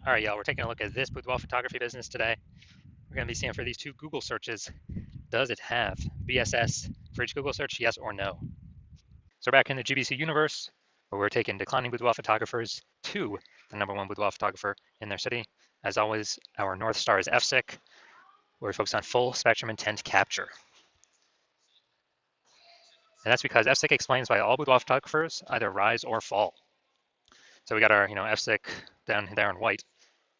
All right, y'all, we're taking a look at this boudoir photography business today. We're going to be seeing for these two Google searches, does it have BSS for each Google search, yes or no? So back in the GBC universe, where we're taking declining boudoir photographers to the #1 boudoir photographer in their city. As always, our North Star is FSIC, where we focus on full spectrum intent capture. And that's because FSIC explains why all boudoir photographers either rise or fall. So we got our, FSIC down there in white,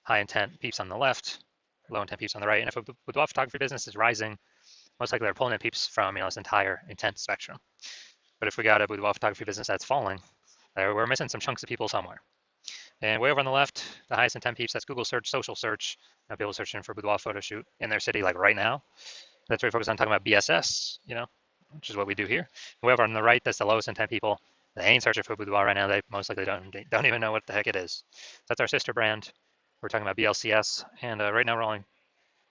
high intent peeps on the left, low intent peeps on the right. And if a boudoir photography business is rising, most likely they're pulling in peeps from this entire intent spectrum. But if we got a boudoir photography business that's falling, we're missing some chunks of people somewhere. And way over on the left, the highest intent peeps, that's Google search, social search, people searching for boudoir photo shoot in their city like right now. That's where we focus on talking about BSS, which is what we do here. Way over on the right, that's the lowest intent people. They ain't searching for boudoir right now. They most likely don't even know what the heck it is. So that's our sister brand. We're talking about BLCS, and right now we're only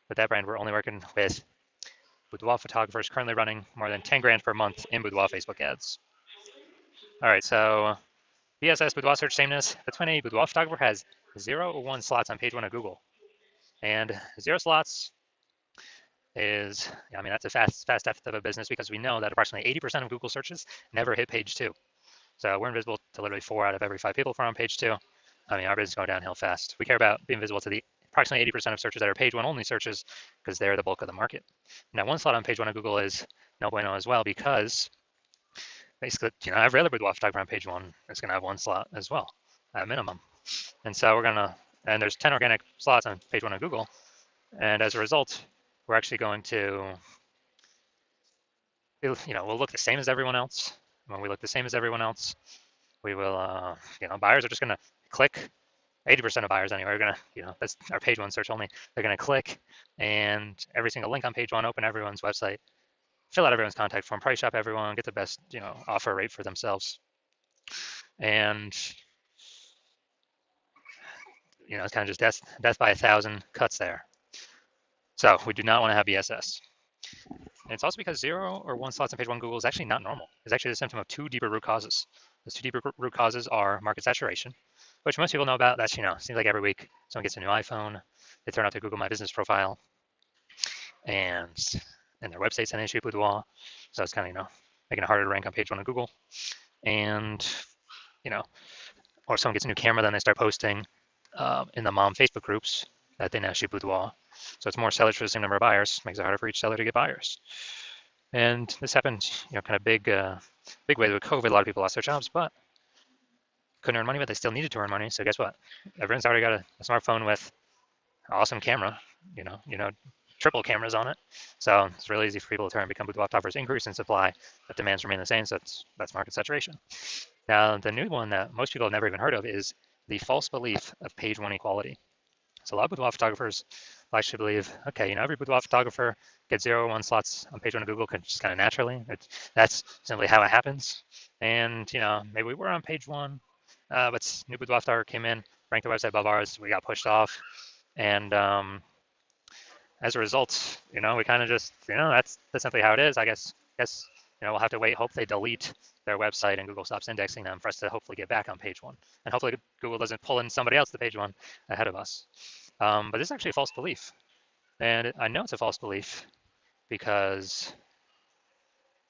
with that brand. We're only working with boudoir photographers currently running more than 10 grand per month in boudoir Facebook ads. All right, so BSS boudoir search sameness. That's when a boudoir photographer has 0 or 1 slots on page 1 of Google. And 0 slots is, that's a fast death of a business because we know that approximately 80% of Google searches never hit page 2. So we're invisible to literally 4 out of every 5 people from on page 2. Our business is going downhill fast. We care about being visible to the approximately 80% of searches that are page 1 only searches because they're the bulk of the market. Now, 1 slot on page 1 of Google is no bueno as well because basically, every other boudoir photographer on page 1 is going to have 1 slot as well at minimum. And so and there's 10 organic slots on page 1 of Google. And as a result, we're actually going to, we'll look the same as everyone else. When we look the same as everyone else, we will, buyers are just going to click. 80% of buyers anyway are going to, that's our page 1 search only. They're going to click and every single link on page 1, open everyone's website, fill out everyone's contact form, price shop everyone, get the best, offer rate for themselves. And, it's kind of just death by 1,000 cuts there. So we do not want to have BSS. And it's also because 0 or 1 slots on page 1 Google is actually not normal. It's actually the symptom of 2 deeper root causes. Those 2 deeper root causes are market saturation, which most people know about. That's, seems like every week someone gets a new iPhone, they turn out their Google My Business profile, and their website's an issue boudoir. So it's kind of, making it harder to rank on page 1 of Google. And, or someone gets a new camera, then they start posting in the mom Facebook groups that they now shoot boudoir. So it's more sellers for the same number of buyers, makes it harder for each seller to get buyers. And this happened, kind of big way with COVID. A lot of people lost their jobs, but couldn't earn money, but they still needed to earn money. So guess what? Everyone's already got a smartphone with an awesome camera, triple cameras on it. So it's really easy for people to turn and become boudoir photographers. Increase in supply, but demands remain the same. So that's market saturation. Now, the new one that most people have never even heard of is the false belief of page 1 equality. So a lot of boudoir photographers actually believe, okay, every boudoir photographer gets 0 or 1 slots on page 1 of Google just kind of naturally. That's simply how it happens. And, maybe we were on page 1, but new boudoir photographer came in, ranked the website above ours, we got pushed off. And as a result, we kind of just, that's simply how it is. I guess, we'll have to wait, hope they delete their website and Google stops indexing them for us to hopefully get back on page 1. And hopefully Google doesn't pull in somebody else to page 1 ahead of us. But this is actually a false belief. And I know it's a false belief because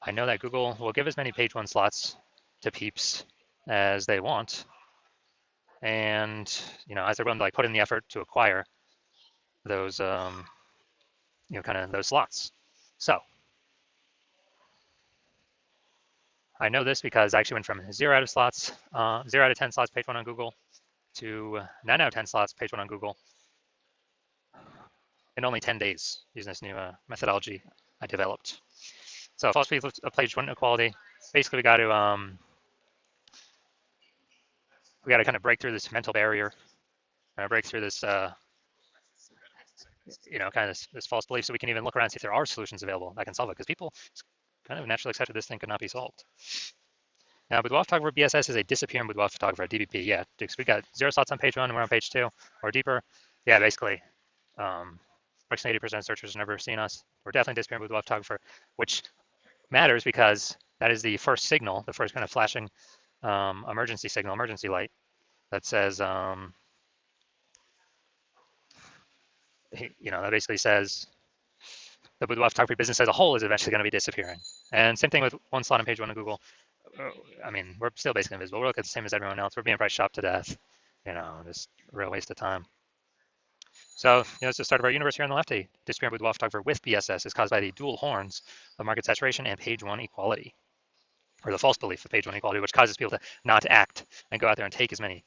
I know that Google will give as many page 1 slots to peeps as they want. And, as they're willing to put in the effort to acquire those, kind of those slots. So I know this because I actually went from 0 out of slots, 0 out of 10 slots page 1 on Google to 9 out of 10 slots page 1 on Google in only 10 days using this new methodology I developed. So false belief of page 1 equality. Basically, we got to kind of break through this mental barrier, break through this, kind of this false belief, so we can even look around and see if there are solutions available that can solve it. Because people kind of naturally accepted this thing could not be solved. Now, boudoir photographer BSS is a disappearing boudoir photographer, DBP. Yeah, because we got 0 slots on page 1 and we're on page 2 or deeper. Yeah, basically, approximately 80% of searchers have never seen us. We're definitely disappearing boudoir photographer, which matters because that is the first signal, the first kind of flashing emergency signal, emergency light that says that basically says the boudoir photography business as a whole is eventually going to be disappearing. And same thing with one slot on page one of Google. I mean, we're still basically invisible. We're looking the same as everyone else. We're being price shopped to death. Just a real waste of time. So, it's the start of our universe here on the left. A disappearing boudoir photographer with BSS is caused by the dual horns of market saturation and page one equality, or the false belief of page one equality, which causes people to not act and go out there and take as many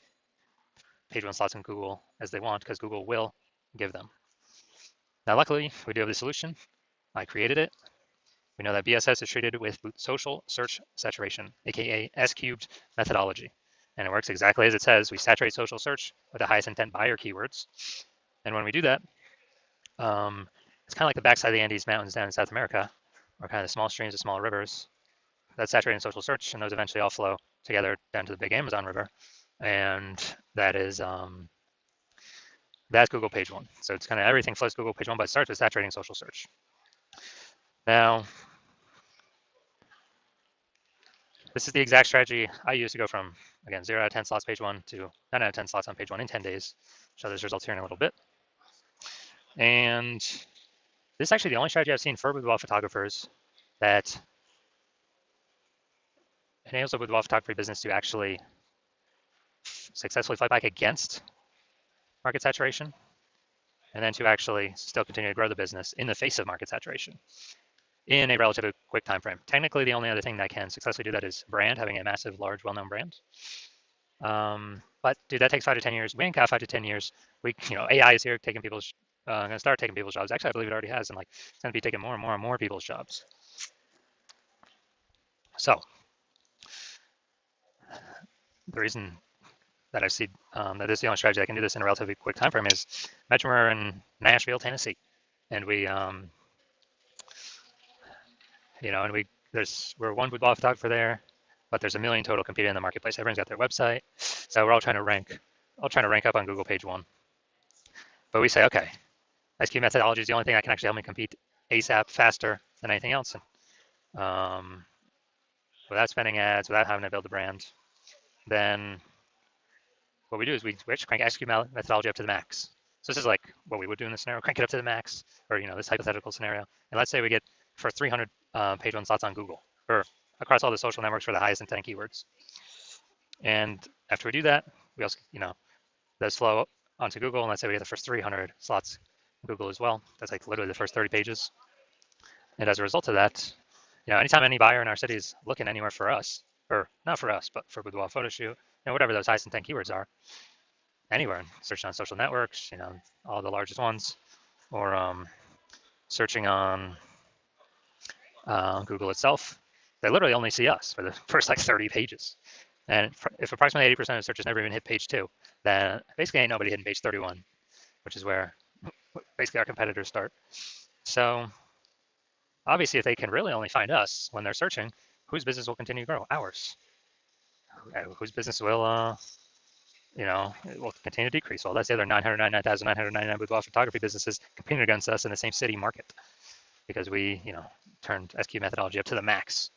page one slots in Google as they want, because Google will give them. Now, luckily, we do have the solution. I created it. We know that BSS is treated with social search saturation, aka S cubed methodology. And it works exactly as it says. We saturate social search with the highest intent buyer keywords. And when we do that, it's kind of like the backside of the Andes Mountains down in South America, or kind of the small streams, the small rivers. That's saturating social search, and those eventually all flow together down to the big Amazon River. And that's Google page one. So it's kind of everything flows to Google page one, but it starts with saturating social search. Now, this is the exact strategy I use to go from, again, 0 out of 10 slots page one to 9 out of 10 slots on page one in 10 days. Show those results here in a little bit. And this is actually the only strategy I've seen for boudoir photographers that enables a boudoir photography business to actually successfully fight back against market saturation, and then to actually still continue to grow the business in the face of market saturation in a relatively quick time frame. Technically, the only other thing that can successfully do that is brand, having a massive, large, well-known brand. But dude, that takes 5 to 10 years. We ain't got 5 to 10 years. AI is here taking people's, going to start taking people's jobs. Actually, I believe it already has, and it's going to be taking more and more and more people's jobs. So the reason that I see that this is the only strategy that can do this in a relatively quick time frame is imagine we're in Nashville, Tennessee, and we're one boudoir photographer there, but there's a million total competing in the marketplace. Everyone's got their website, so we're all trying to rank up on Google page one. But we say, okay, SQ methodology is the only thing that can actually help me compete ASAP, faster than anything else, without spending ads, without having to build a brand. Then what we do is we actually crank SQ methodology up to the max. So this is like what we would do in this scenario, crank it up to the max, or this hypothetical scenario. And let's say we get for 300 page one slots on Google, or across all the social networks for the highest intent keywords. And after we do that, we also, those flow onto Google, and let's say we get the first 300 slots in Google as well. That's like literally the first 30 pages. And as a result of that, anytime any buyer in our city is looking anywhere for us, or not for us, but for boudoir photo shoot, whatever those highest intent keywords are, anywhere, searching on social networks, all the largest ones, or searching on Google itself, they literally only see us for the first 30 pages. And if approximately 80% of searches never even hit page 2, then basically ain't nobody hitting page 31, which is where basically our competitors start. So obviously, if they can really only find us when they're searching, whose business will continue to grow? Ours. Whose business will it will continue to decrease. Well, that's the other 999,999 boudoir photography businesses competing against us in the same city market, because we, turned SQ methodology up to the max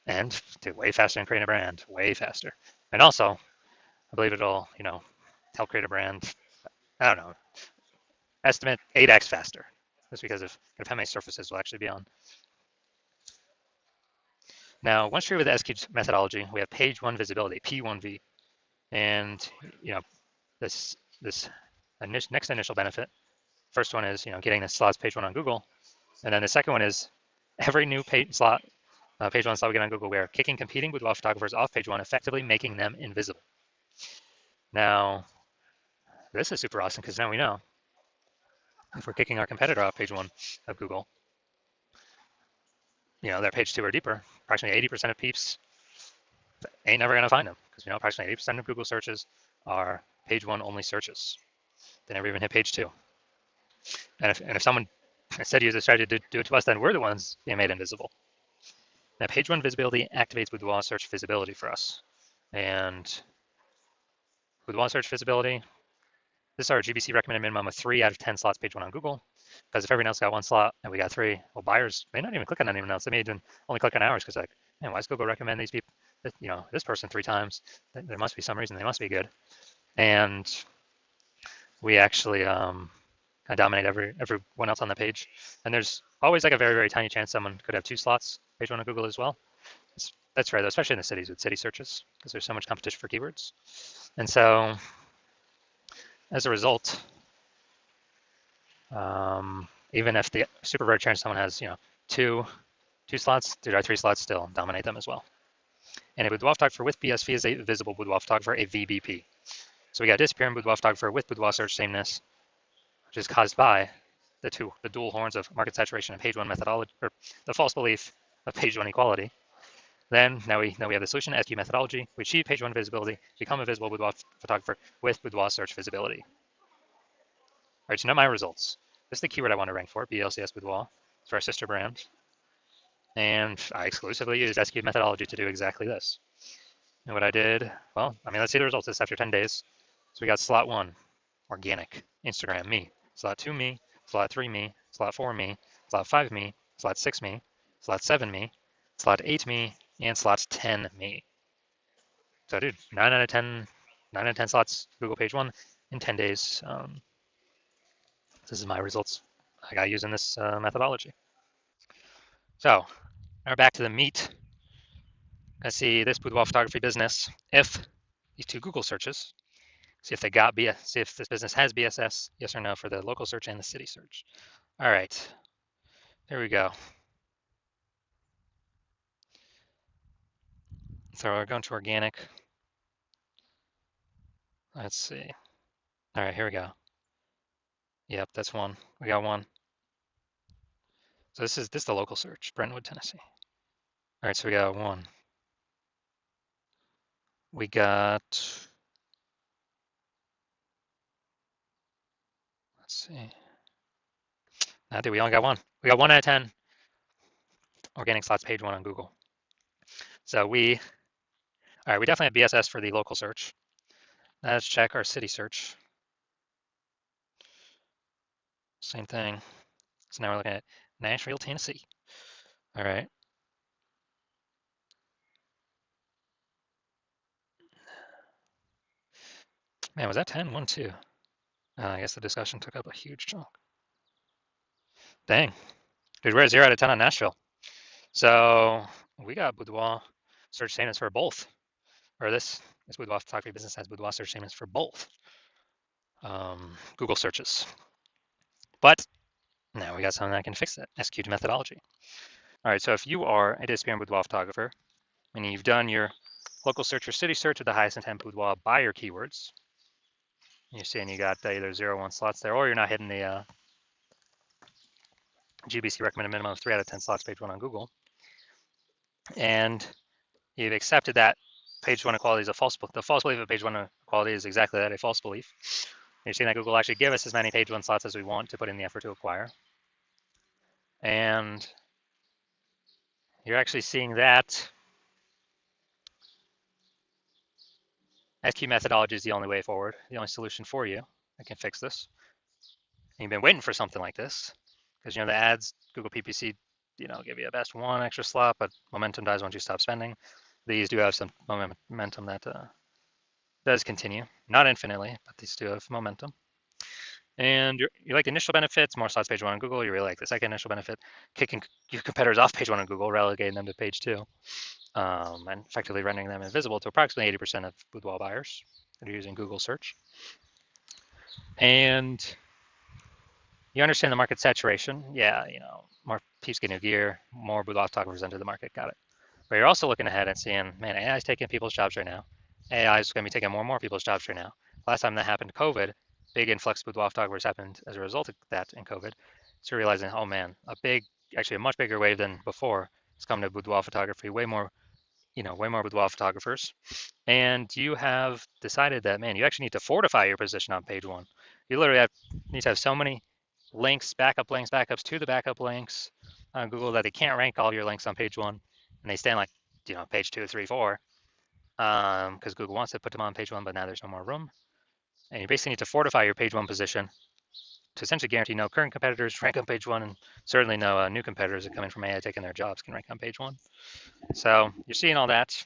and to way faster than creating a brand, way faster. And also, I believe it'll, help create a brand, I don't know, estimate 8x faster, just because of how many surfaces we'll actually be on. Now, once you're with the SQ methodology, we have page one visibility, P1V. And, this next initial benefit, first one is, getting the slots page one on Google. And then the second one is every new page one slot we get on Google, we're kicking competing boudoir photographers off page one, effectively making them invisible. Now, this is super awesome, because now we know if we're kicking our competitor off page one of Google, they're page 2 or deeper, approximately 80% of peeps ain't never going to find them, because approximately 80% of Google searches are page 1 only searches. They never even hit page 2. And if someone instead use a strategy to do it to us, then we're the ones being made invisible. Now, page 1 visibility activates boudoir search visibility for us. And boudoir search visibility, this is our GBC recommended minimum of 3 out of 10 slots page 1 on Google. Because if everyone else got 1 slot and we got 3, well, buyers may not even click on anyone else. They may even only click on ours, because man, why does Google recommend these people, this person 3 times? There must be some reason. They must be good. And we actually kind of dominate everyone else on the page. And there's always like a very, very tiny chance someone could have 2 slots page 1 on Google as well. That's rare though, especially in the cities with city searches, because there's so much competition for keywords. And so as a result, even if the super rare chance someone has, two slots, there are 3 slots still dominate them as well. And a boudoir photographer with BSV is a visible boudoir photographer, a VBP. So we got disappearing boudoir photographer with boudoir search sameness, which is caused by the dual horns of market saturation and page 1 methodology, or the false belief of page 1 equality. Then now we have the solution, SQ methodology. We achieve page 1 visibility, become a visible boudoir photographer with boudoir search visibility. All right, so now my results. This is the keyword I want to rank for, BLCS Boudoir. It's for our sister brand. And I exclusively used SQ methodology to do exactly this. And what I did, well, let's see the results. This after 10 days. So we got slot 1, organic, Instagram, me. Slot 2, me. Slot 3, me. Slot 4, me. Slot 5, me. Slot 6, me. Slot 7, me. Slot 8, me. And slot 10, me. So dude, 9 out of 10 slots Google page 1 in 10 days. This is my results I got using this methodology. So now we're back to the meat. Let's see this boudoir photography business. If these 2 Google searches, see if this business has BSS, yes or no, for the local search and the city search. All right, there we go. So we're going to organic. Let's see. All right, here we go. Yep, that's 1. We got 1. So this is the local search, Brentwood, Tennessee. All right, so we got 1. We got, let's see. Now, we only got 1. We got 1 out of 10 organic slots page 1 on Google. So all right, we definitely have BSS for the local search. Now let's check our city search. Same thing. So now we're looking at Nashville, Tennessee. All right. Man, was that 10? 1, 2. I guess the discussion took up a huge chunk. Dang. Dude, we're at 0 out of 10 on Nashville. So we got boudoir search sameness for both. Or this boudoir photography business has boudoir search sameness for both Google searches. But now we got something that can fix that, SQ methodology. All right, so if you are a disappearing boudoir photographer, meaning you've done your local search or city search with the highest intent boudoir buyer keywords, you're seeing you got either 0, 1 slots there, or you're not hitting the GBC recommended minimum of 3 out of 10 slots page 1 on Google, and you've accepted that page 1 equality is a false belief. The false belief of page 1 equality is exactly that, a false belief. You're seeing that Google will actually give us as many page 1 slots as we want to put in the effort to acquire. And you're actually seeing that SQ methodology is the only way forward, the only solution for you that can fix this. And you've been waiting for something like this because the ads, Google PPC, give you a best 1 extra slot, but momentum dies once you stop spending. These do have some momentum that does continue, not infinitely, but these do have momentum. And you like the initial benefits, more slots page 1 on Google. You really like the second initial benefit, kicking your competitors off page 1 on Google, relegating them to page 2, and effectively rendering them invisible to approximately 80% of boudoir buyers that are using Google search. And you understand the market saturation. Yeah, more peeps get new gear, more boudoir photographers enter the market, got it. But you're also looking ahead and seeing, man, AI is taking people's jobs right now. AI is going to be taking more and more people's jobs right now. Last time that happened, COVID, big influx of boudoir photographers happened as a result of that in COVID. So realizing, oh man, actually a much bigger wave than before is coming to boudoir photography, way more boudoir photographers. And you have decided that, man, you actually need to fortify your position on page 1. You literally need to have so many links, backups to the backup links on Google that they can't rank all your links on page 1, and they stand like page 2, 3, 4, because Google wants to put them on page 1, but now there's no more room. And you basically need to fortify your page 1 position to essentially guarantee no current competitors rank on page 1, and certainly no new competitors that come in from AI taking their jobs can rank on page 1. So you're seeing all that,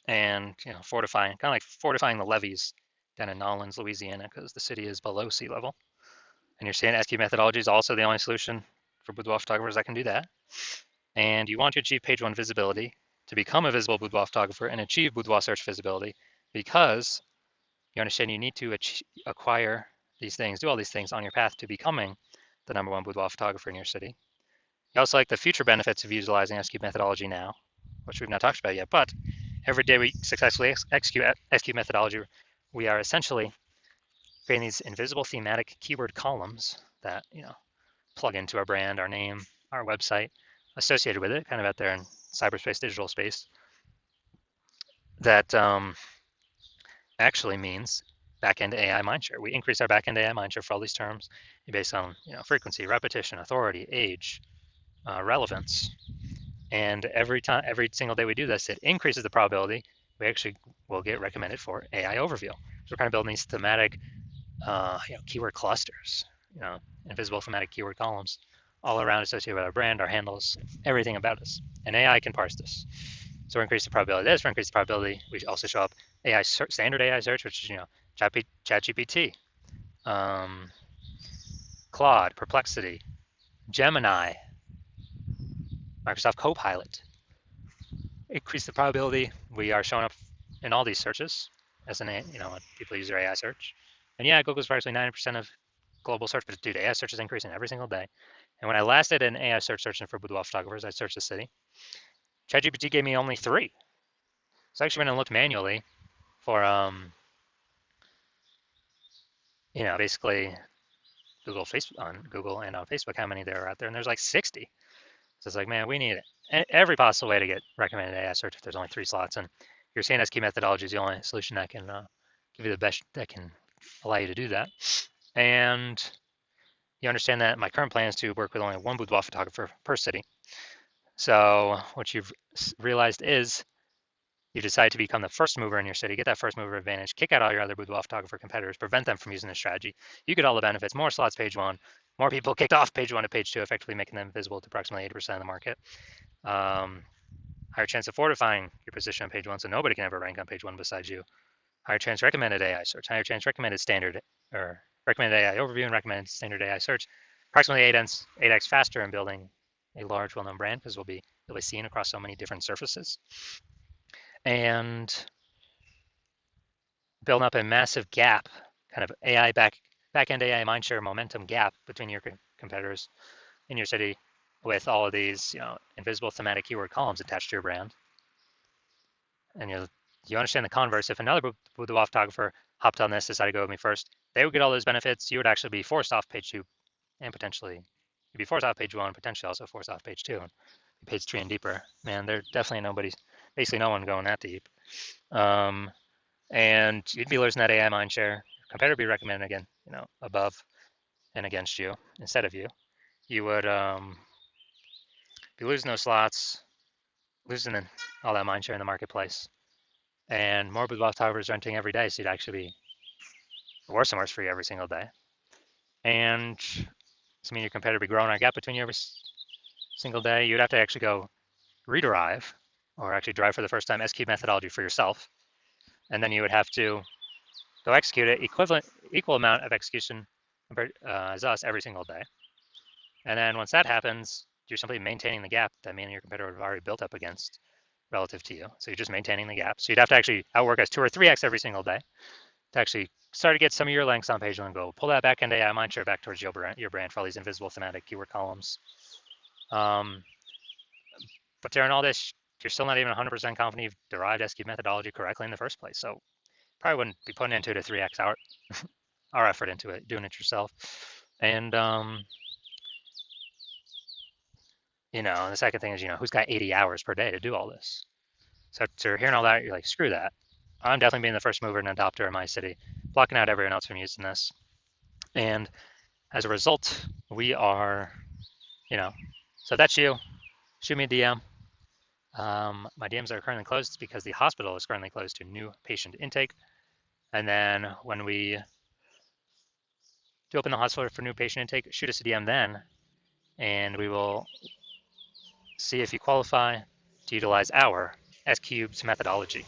and fortifying, kind of like fortifying the levees down in Nolens, Louisiana, because the city is below sea level. And you're saying SQ methodology is also the only solution for boudoir photographers that can do that. And you want to achieve page one visibility to become a visible boudoir photographer and achieve boudoir search visibility because you understand you need to acquire these things, do all these things on your path to becoming the #1 boudoir photographer in your city. You also like the future benefits of utilizing SQ methodology now, which we've not talked about yet, but every day we successfully execute SQ methodology, we are essentially creating these invisible thematic keyword columns that, plug into our brand, our name, our website, associated with it, kind of out there in cyberspace, digital space, that actually means backend AI mindshare. We increase our backend AI mindshare for all these terms based on frequency, repetition, authority, age, relevance, and every single day we do this, it increases the probability we actually will get recommended for AI overview. So we're kind of building these thematic, keyword clusters, invisible thematic keyword columns all around associated with our brand, our handles, everything about us. And AI can parse this. So we increase the probability of this, we increase the probability. We also show up AI standard AI search, which is ChatGPT, Claude, Perplexity, Gemini, Microsoft Copilot. Increase the probability we are showing up in all these searches as an when people use their AI search. And yeah, Google's approximately 90% of global search, but dude, AI search is increasing every single day. And when I last did an AI search searching for boudoir photographers, I searched the city. ChatGPT gave me only 3. So I actually went and looked manually for basically on Google and on Facebook, how many there are out there, and there's like 60. So it's like, man, we need every possible way to get recommended AI search if there's only 3 slots. And your CNS key methodology is the only solution that can give you the best, that can allow you to do that. And you understand that my current plan is to work with only 1 boudoir photographer per city. So what you've realized is you decide to become the first mover in your city, get that first mover advantage, kick out all your other boudoir photographer competitors, prevent them from using this strategy. You get all the benefits, more slots page 1, more people kicked off page 1 to page 2, effectively making them visible to approximately 80% of the market. Higher chance of fortifying your position on page 1, so nobody can ever rank on page 1 besides you. Higher chance recommended AI search, higher chance recommended standard, or recommended AI overview and recommended standard AI search. Approximately 8x faster in building a large, well-known brand because you'll be seen across so many different surfaces. And building up a massive gap, kind of AI back-end AI mindshare momentum gap between your competitors in your city with all of these, invisible thematic keyword columns attached to your brand. And you understand the converse. If another boudoir photographer hopped on this, decided to go with me first, they would get all those benefits. You would actually be forced off page 2, and potentially you'd be forced off page 1, potentially also forced off page 2, and page 3 and deeper. Man, there's definitely basically no one going that deep. And you'd be losing that AI mindshare. Competitor would be recommended again, above and against you instead of you. You would be losing those slots, losing all that mindshare in the marketplace, and more boudoir photographers renting every day. So you'd actually be worse and worse for you every single day. And this means your competitor would be growing our gap between you every single day. You'd have to actually go rederive, or actually drive for the first time SQ methodology for yourself. And then you would have to go execute it equal amount of execution as us every single day. And then once that happens, you're simply maintaining the gap that me and your competitor would have already built up against relative to you. So you're just maintaining the gap. So you'd have to actually outwork us 2 or 3x every single day to actually start to get some of your links on page 1 and go pull that back-end AI mindshare back towards your brand for all these invisible thematic keyword columns. But during all this, you're still not even 100% confident you've derived SQ methodology correctly in the first place. So probably wouldn't be putting into it a 3x our effort into it, doing it yourself. And the second thing is, who's got 80 hours per day to do all this? So you're hearing all that, you're like, screw that. I'm definitely being the first mover and adopter in my city, blocking out everyone else from using this. And as a result, we are, so that's you. Shoot me a DM. My DMs are currently closed because the hospital is currently closed to new patient intake. And then when we do open the hospital for new patient intake, shoot us a DM then, and we will see if you qualify to utilize our S-Cubes methodology.